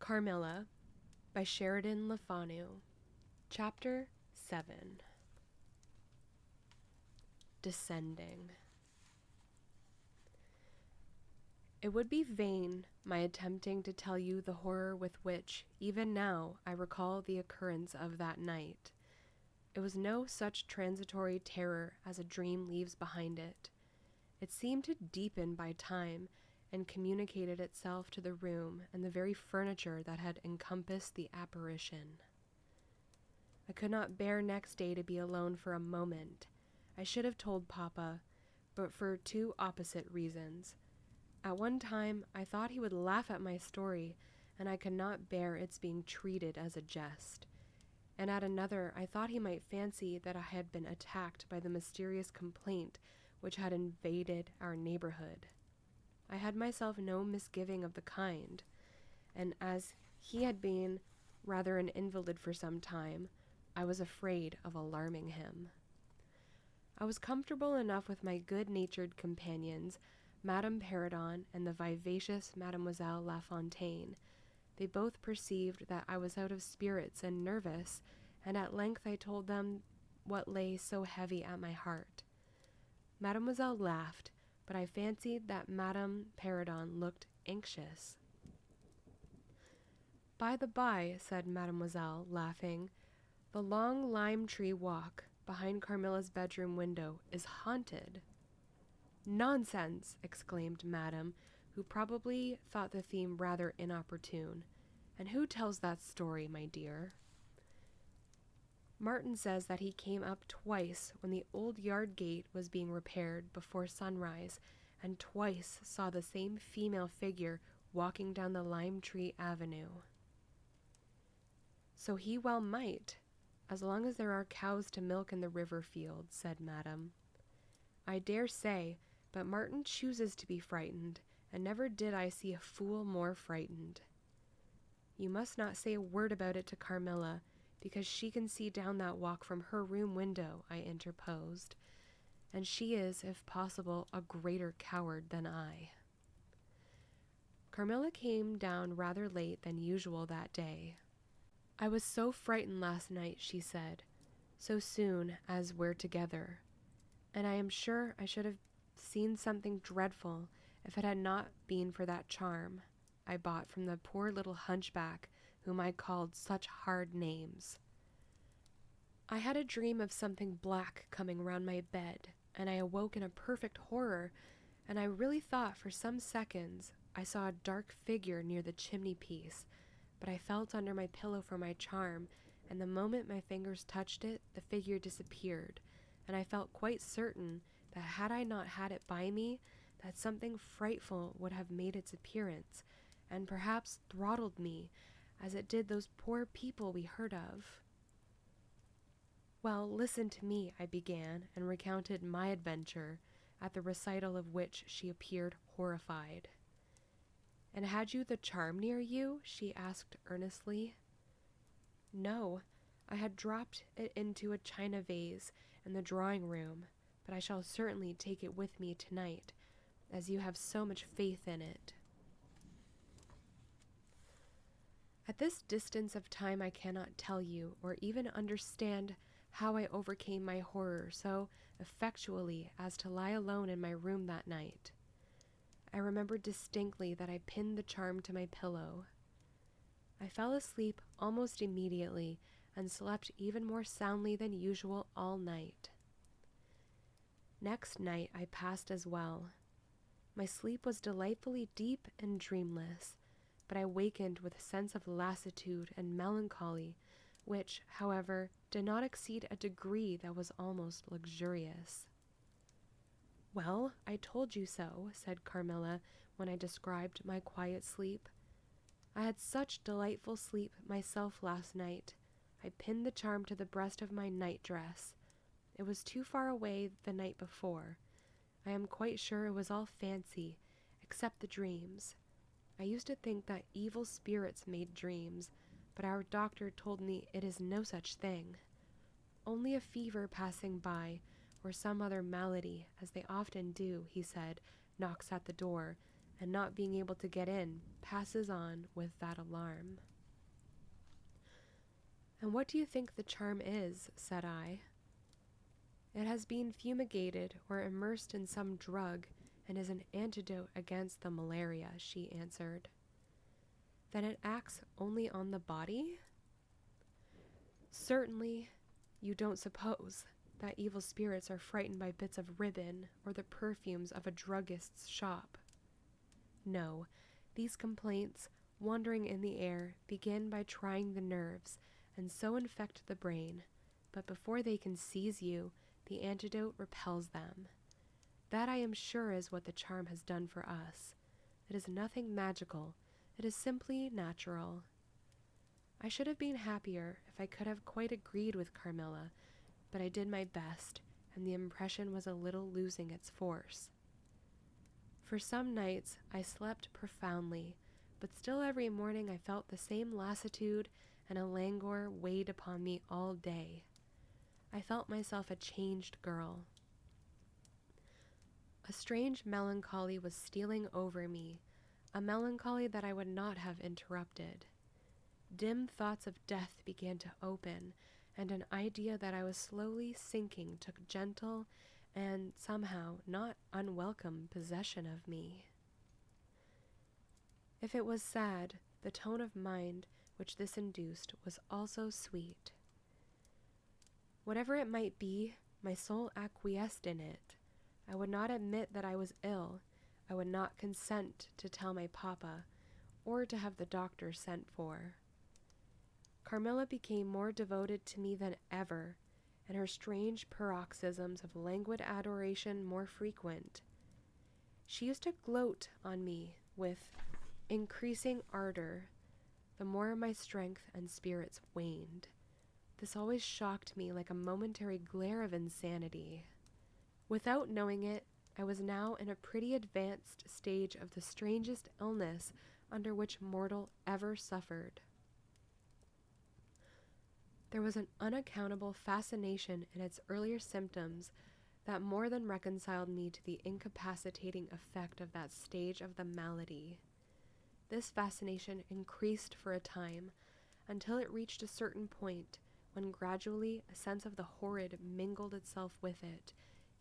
Carmilla by Sheridan Le Fanu. Chapter 7. Descending. It would be vain my attempting to tell you the horror with which, even now, I recall the occurrence of that night. It was no such transitory terror as a dream leaves behind it. It seemed to deepen by time, and communicated itself to the room and the very furniture that had encompassed the apparition. I could not bear next day to be alone for a moment. I should have told Papa, but for two opposite reasons. At one time, I thought he would laugh at my story, and I could not bear its being treated as a jest. And at another, I thought he might fancy that I had been attacked by the mysterious complaint which had invaded our neighborhood. I had myself no misgiving of the kind, and as he had been rather an invalid for some time, I was afraid of alarming him. I was comfortable enough with my good-natured companions, Madame Perrodon and the vivacious Mademoiselle La Fontaine. They both perceived that I was out of spirits and nervous, and at length I told them what lay so heavy at my heart. Mademoiselle laughed, but I fancied that Madame Perrodon looked anxious. "By the by," said Mademoiselle, laughing, "the long lime-tree walk behind Carmilla's bedroom window is haunted." "Nonsense!" exclaimed Madame, who probably thought the theme rather inopportune. "And who tells that story, my dear?" "Martin says that he came up twice when the old yard gate was being repaired before sunrise, and twice saw the same female figure walking down the lime-tree avenue." "So he well might, as long as there are cows to milk in the river field," said Madame. "I dare say, but Martin chooses to be frightened, and never did I see a fool more frightened." "You must not say a word about it to Carmilla, because she can see down that walk from her room window," I interposed, "and she is, if possible, a greater coward than I." Carmilla came down rather late than usual that day. "I was so frightened last night," she said, "so soon as we're together, and I am sure I should have seen something dreadful if it had not been for that charm I bought from the poor little hunchback whom I called such hard names. I had a dream of something black coming round my bed, and I awoke in a perfect horror, and I really thought for some seconds I saw a dark figure near the chimney-piece, but I felt under my pillow for my charm, and the moment my fingers touched it, the figure disappeared, and I felt quite certain that had I not had it by me, that something frightful would have made its appearance, and perhaps throttled me, as it did those poor people we heard of." "Well, listen to me," I began, and recounted my adventure, at the recital of which she appeared horrified. "And had you the charm near you?" she asked earnestly. "No, I had dropped it into a china vase in the drawing-room, but I shall certainly take it with me tonight, as you have so much faith in it." At this distance of time I cannot tell you, or even understand how I overcame my horror so effectually as to lie alone in my room that night. I remember distinctly that I pinned the charm to my pillow. I fell asleep almost immediately, and slept even more soundly than usual all night. Next night I passed as well. My sleep was delightfully deep and dreamless, but I wakened with a sense of lassitude and melancholy, which, however, did not exceed a degree that was almost luxurious. "Well, I told you so," said Carmilla, when I described my quiet sleep. "I had such delightful sleep myself last night. I pinned the charm to the breast of my night-dress. It was too far away the night before. I am quite sure it was all fancy, except the dreams. I used to think that evil spirits made dreams, but our doctor told me it is no such thing. Only a fever passing by, or some other malady, as they often do," he said, "knocks at the door, and not being able to get in passes on with that alarm. "And what do you think the charm is?" said I. "It has been fumigated or immersed in some drug and is an antidote against the malaria," she answered. "Then it acts only on the body?" "Certainly. You don't suppose that evil spirits are frightened by bits of ribbon or the perfumes of a druggist's shop. No, these complaints, wandering in the air, begin by trying the nerves and so infect the brain, but before they can seize you, the antidote repels them. That I am sure is what the charm has done for us. It is nothing magical, it is simply natural." I should have been happier if I could have quite agreed with Carmilla, but I did my best, and the impression was a little losing its force. For some nights I slept profoundly, but still every morning I felt the same lassitude, and a languor weighed upon me all day. I felt myself a changed girl. A strange melancholy was stealing over me, a melancholy that I would not have interrupted. Dim thoughts of death began to open, and an idea that I was slowly sinking took gentle and somehow not unwelcome possession of me. If it was sad, the tone of mind which this induced was also sweet. Whatever it might be, my soul acquiesced in it. I would not admit that I was ill. I would not consent to tell my papa, or to have the doctor sent for. Carmilla became more devoted to me than ever, and her strange paroxysms of languid adoration more frequent. She used to gloat on me with increasing ardor, the more my strength and spirits waned. This always shocked me like a momentary glare of insanity. Without knowing it, I was now in a pretty advanced stage of the strangest illness under which mortal ever suffered. There was an unaccountable fascination in its earlier symptoms that more than reconciled me to the incapacitating effect of that stage of the malady. This fascination increased for a time, until it reached a certain point, when gradually a sense of the horrid mingled itself with it,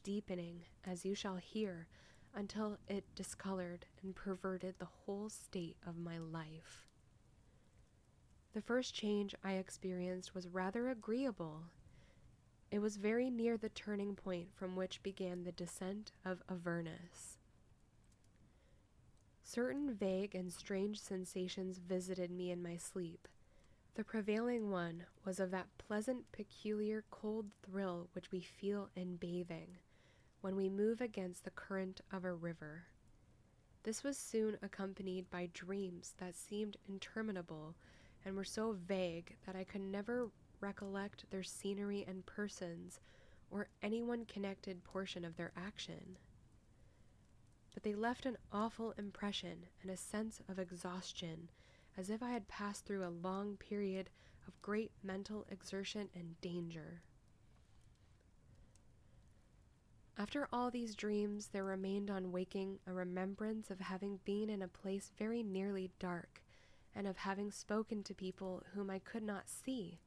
deepening, as you shall hear, until it discolored and perverted the whole state of my life. The first change I experienced was rather agreeable. It was very near the turning point from which began the descent of Avernus. Certain vague and strange sensations visited me in my sleep. The prevailing one was of that pleasant, peculiar, cold thrill which we feel in bathing, when we move against the current of a river. This was soon accompanied by dreams that seemed interminable, and were so vague that I could never recollect their scenery and persons, or any one connected portion of their action. But they left an awful impression and a sense of exhaustion, as if I had passed through a long period of great mental exertion and danger. After all these dreams, there remained on waking a remembrance of having been in a place very nearly dark, and of having spoken to people whom I could not see,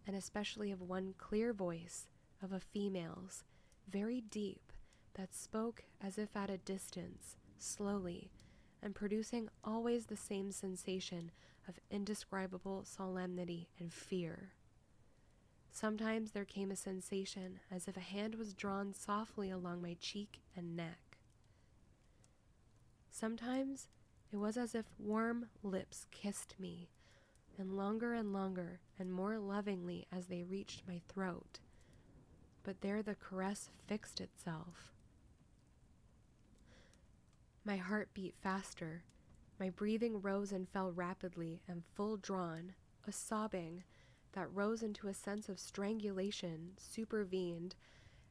and especially of one clear voice, of a female's, very deep, that spoke as if at a distance, slowly, and producing always the same sensation of indescribable solemnity and fear. Sometimes there came a sensation as if a hand was drawn softly along my cheek and neck. Sometimes it was as if warm lips kissed me, and longer and more lovingly as they reached my throat. But there the caress fixed itself. My heart beat faster. My breathing rose and fell rapidly and full drawn. A sobbing that rose into a sense of strangulation supervened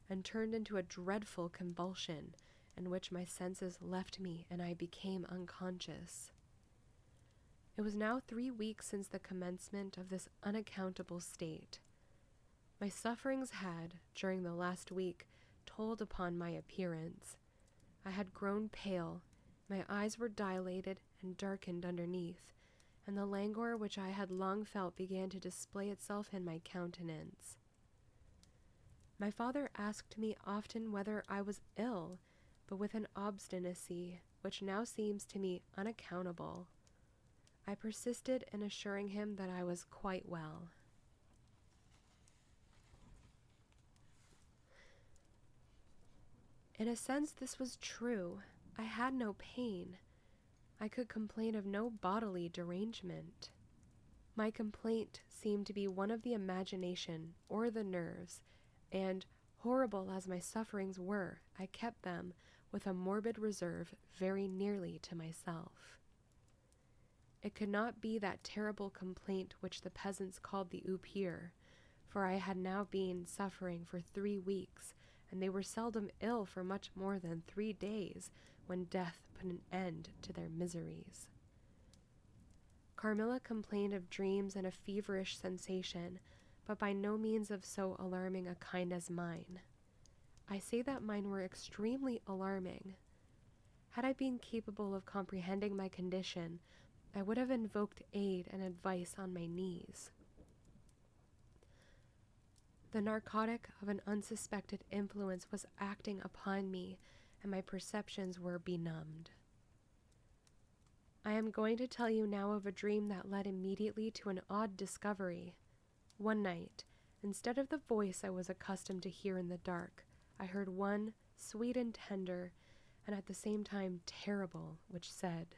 and turned into a dreadful convulsion, in which my senses left me and I became unconscious. It was now 3 weeks since the commencement of this unaccountable state. My sufferings had, during the last week, told upon my appearance. I had grown pale, My eyes were dilated and darkened underneath, and the languor which I had long felt began to display itself in my countenance. My father asked me often whether I was ill, but with an obstinacy which now seems to me unaccountable. I persisted in assuring him that I was quite well. In a sense, this was true. I had no pain. I could complain of no bodily derangement. My complaint seemed to be one of the imagination or the nerves, and, horrible as my sufferings were, I kept them, with a morbid reserve, very nearly to myself. It could not be that terrible complaint which the peasants called the oupir, for I had now been suffering for 3 weeks, and they were seldom ill for much more than 3 days, when death put an end to their miseries. Carmilla complained of dreams and a feverish sensation, but by no means of so alarming a kind as mine. I say that mine were extremely alarming. Had I been capable of comprehending my condition, I would have invoked aid and advice on my knees. The narcotic of an unsuspected influence was acting upon me, and my perceptions were benumbed. I am going to tell you now of a dream that led immediately to an odd discovery. One night, instead of the voice I was accustomed to hear in the dark, I heard one, sweet and tender, and at the same time terrible, which said,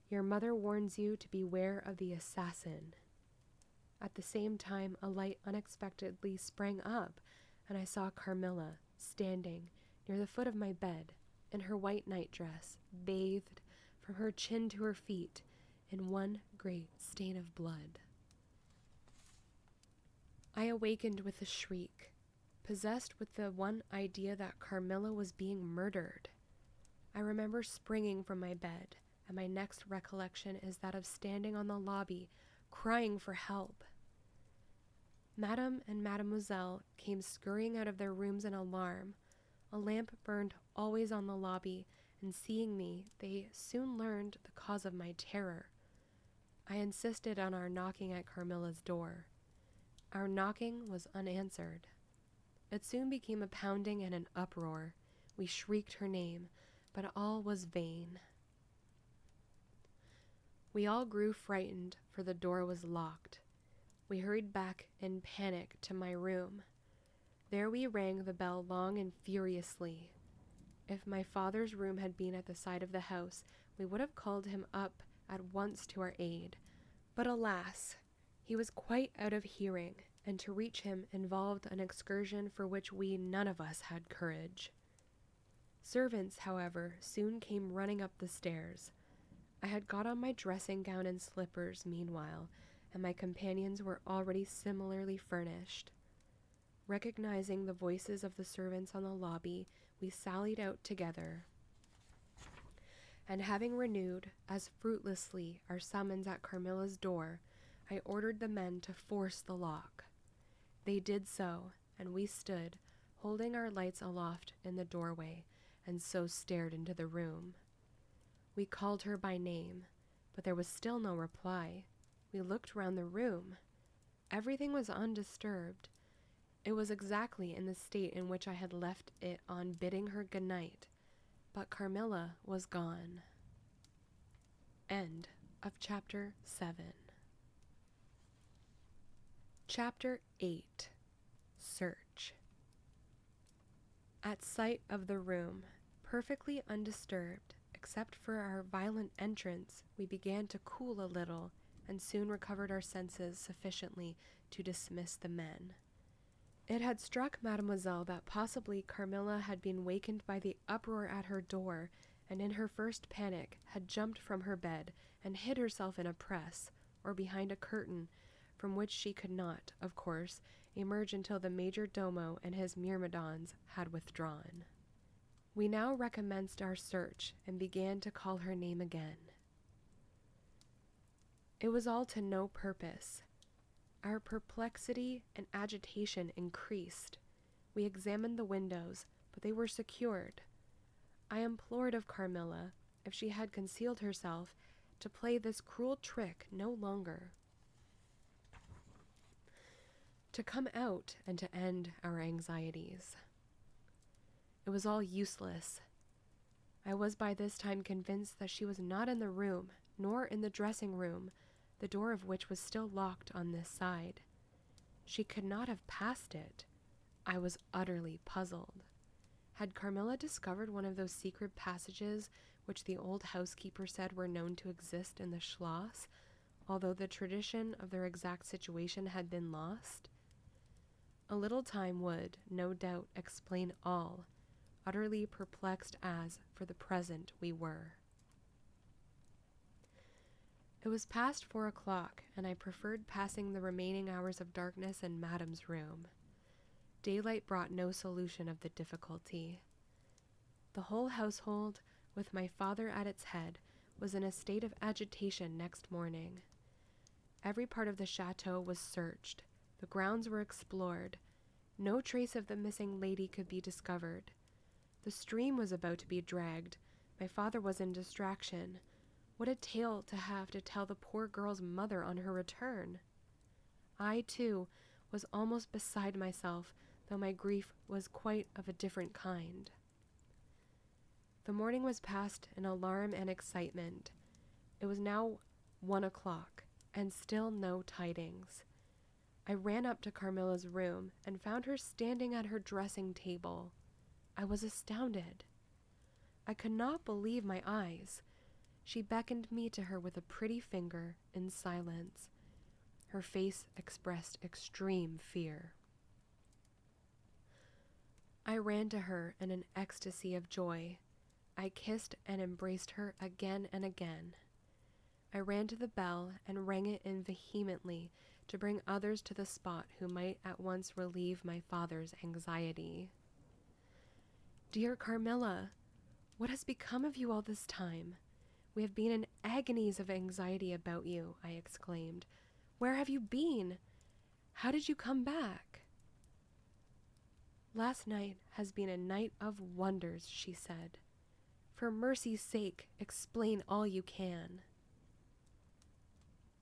"Your mother warns you to beware of the assassin." At the same time, a light unexpectedly sprang up, and I saw Carmilla standing near the foot of my bed, in her white nightdress, bathed from her chin to her feet in one great stain of blood. I awakened with a shriek, possessed with the one idea that Carmilla was being murdered. I remember springing from my bed, and my next recollection is that of standing on the lobby, crying for help. Madame and Mademoiselle came scurrying out of their rooms in alarm. A lamp burned always on the lobby, and seeing me, they soon learned the cause of my terror. I insisted on our knocking at Carmilla's door. Our knocking was unanswered. It soon became a pounding and an uproar. We shrieked her name, but all was vain. We all grew frightened, for the door was locked. We hurried back in panic to my room. There we rang the bell long and furiously. If my father's room had been at the side of the house, we would have called him up at once to our aid. But alas, he was quite out of hearing, and to reach him involved an excursion for which we none of us had courage. Servants, however, soon came running up the stairs. I had got on my dressing gown and slippers meanwhile, and my companions were already similarly furnished. Recognizing the voices of the servants on the lobby, we sallied out together, and having renewed, as fruitlessly, our summons at Carmilla's door, I ordered the men to force the lock. They did so, and we stood, holding our lights aloft in the doorway, and so stared into the room. We called her by name, but there was still no reply. We looked round the room. Everything was undisturbed. It was exactly in the state in which I had left it on bidding her good night, but Carmilla was gone. End of Chapter 7. Chapter 8. Search. At sight of the room, perfectly undisturbed, except for our violent entrance, we began to cool a little, and soon recovered our senses sufficiently to dismiss the men. It had struck Mademoiselle that possibly Carmilla had been wakened by the uproar at her door, and in her first panic had jumped from her bed and hid herself in a press, or behind a curtain, from which she could not, of course, emerge until the major domo and his myrmidons had withdrawn. We now recommenced our search, and began to call her name again. It was all to no purpose. Our perplexity and agitation increased. We examined the windows, but they were secured. I implored of Carmilla, if she had concealed herself, to play this cruel trick no longer. To come out and to end our anxieties. It was all useless. I was by this time convinced that she was not in the room, nor in the dressing room, the door of which was still locked on this side. She could not have passed it. I was utterly puzzled. Had Carmilla discovered one of those secret passages which the old housekeeper said were known to exist in the Schloss, although the tradition of their exact situation had been lost? A little time would, no doubt, explain all, utterly perplexed as, for the present, we were. It was past 4 o'clock, and I preferred passing the remaining hours of darkness in Madame's room. Daylight brought no solution of the difficulty. The whole household, with my father at its head, was in a state of agitation next morning. Every part of the chateau was searched. The grounds were explored. No trace of the missing lady could be discovered. The stream was about to be dragged. My father was in distraction. What a tale to have to tell the poor girl's mother on her return! I, too, was almost beside myself, though my grief was quite of a different kind. The morning was passed in alarm and excitement. It was now 1 o'clock, and still no tidings. I ran up to Carmilla's room and found her standing at her dressing table. I was astounded. I could not believe my eyes. She beckoned me to her with a pretty finger in silence. Her face expressed extreme fear. I ran to her in an ecstasy of joy. I kissed and embraced her again and again. I ran to the bell and rang it in vehemently to bring others to the spot who might at once relieve my father's anxiety. "Dear Carmilla, what has become of you all this time? We have been in agonies of anxiety about you," I exclaimed. "Where have you been? How did you come back?" "Last night has been a night of wonders," she said. "For mercy's sake, explain all you can."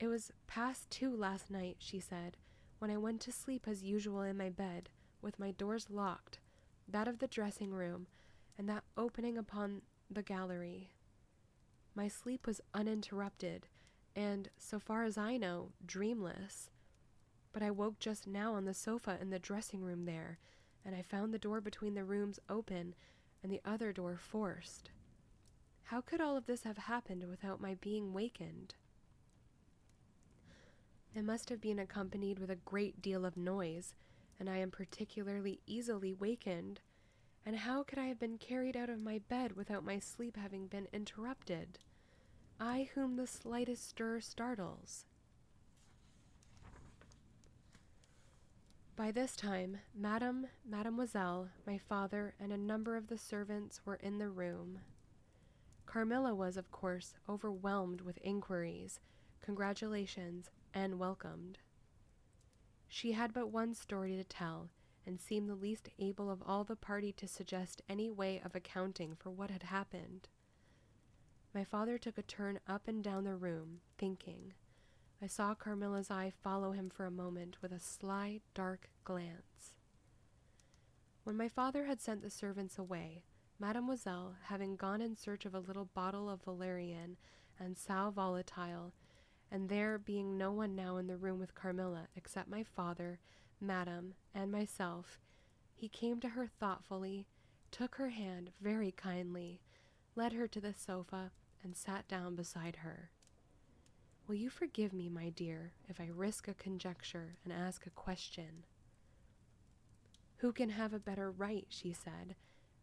"It was past 2 last night," she said, "when I went to sleep as usual in my bed, with my doors locked, that of the dressing room, and that opening upon the gallery. My sleep was uninterrupted, and, so far as I know, dreamless. But I woke just now on the sofa in the dressing room there, and I found the door between the rooms open and the other door forced. How could all of this have happened without my being wakened? It must have been accompanied with a great deal of noise, and I am particularly easily wakened. And how could I have been carried out of my bed without my sleep having been interrupted? I whom the slightest stir startles." By this time, Mademoiselle, my father, and a number of the servants were in the room. Carmilla was, of course, overwhelmed with inquiries, congratulations, and welcomed. She had but one story to tell, and seemed the least able of all the party to suggest any way of accounting for what had happened. My father took a turn up and down the room, thinking. I saw Carmilla's eye follow him for a moment with a sly, dark glance. When my father had sent the servants away, Mademoiselle, having gone in search of a little bottle of valerian and sal volatile, and there being no one now in the room with Carmilla except my father, Madame, and myself, he came to her thoughtfully, took her hand very kindly, led her to the sofa, and sat down beside her. "Will you forgive me, my dear, if I risk a conjecture and ask a question?" "Who can have a better right?" she said.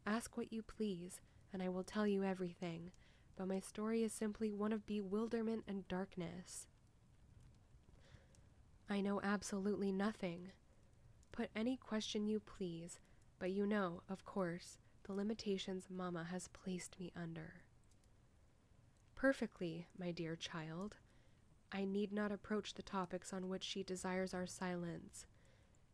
"Ask what you please, and I will tell you everything, but my story is simply one of bewilderment and darkness." "I know absolutely nothing. Put any question you please, but you know, of course, the limitations Mamma has placed me under." "Perfectly, my dear child. I need not approach the topics on which she desires our silence.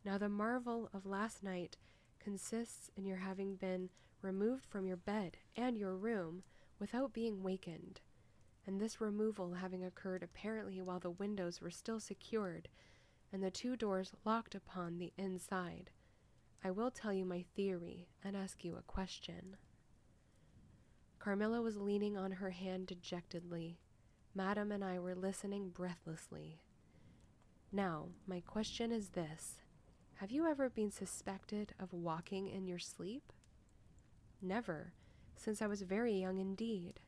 Now the marvel of last night consists in your having been removed from your bed and your room without being wakened, and this removal having occurred apparently while the windows were still secured and the 2 doors locked upon the inside, I will tell you my theory and ask you a question." Carmilla was leaning on her hand dejectedly. Madame and I were listening breathlessly. "Now, my question is this. Have you ever been suspected of walking in your sleep?" "Never, since I was very young indeed."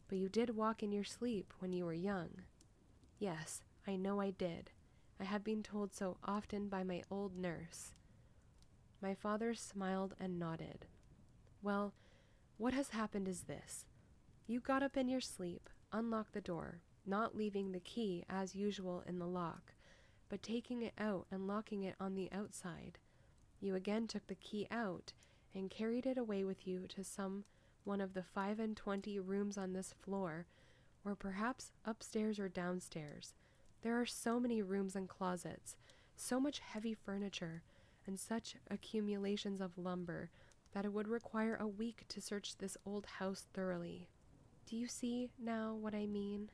"But you did walk in your sleep when you were young." "Yes, I know I did. I have been told so often by my old nurse." My father smiled and nodded. "Well, what has happened is this. You got up in your sleep, unlocked the door, not leaving the key as usual in the lock, but taking it out and locking it on the outside. You again took the key out and carried it away with you to some one of the 25 rooms on this floor, or perhaps upstairs or downstairs. There are so many rooms and closets, so much heavy furniture, and such accumulations of lumber that it would require a week to search this old house thoroughly. Do you see now what I mean?"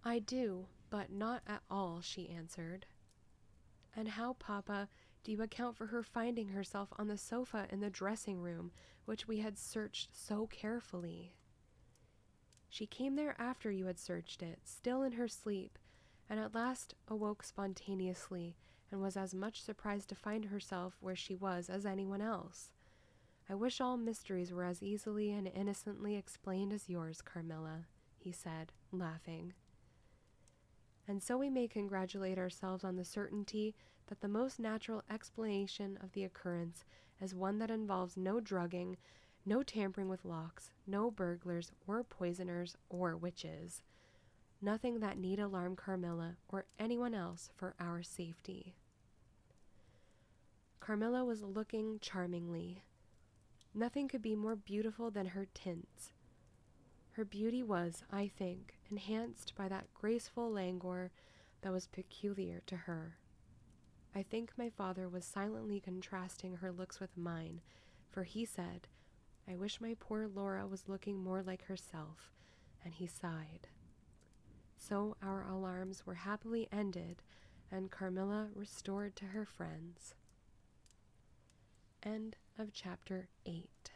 "I do, but not at all," she answered. "And how, Papa, do you account for her finding herself on the sofa in the dressing room, which we had searched so carefully?" "She came there after you had searched it, still in her sleep, and at last awoke spontaneously, and was as much surprised to find herself where she was as anyone else. I wish all mysteries were as easily and innocently explained as yours, Carmilla," he said, laughing. "And so we may congratulate ourselves on the certainty that the most natural explanation of the occurrence is one that involves no drugging, no tampering with locks, no burglars or poisoners or witches. Nothing that need alarm Carmilla or anyone else for our safety." Carmilla was looking charmingly. Nothing could be more beautiful than her tints. Her beauty was, I think, enhanced by that graceful languor that was peculiar to her. I think my father was silently contrasting her looks with mine, for he said, "I wish my poor Laura was looking more like herself," and he sighed. So our alarms were happily ended, and Carmilla restored to her friends. End of chapter 8.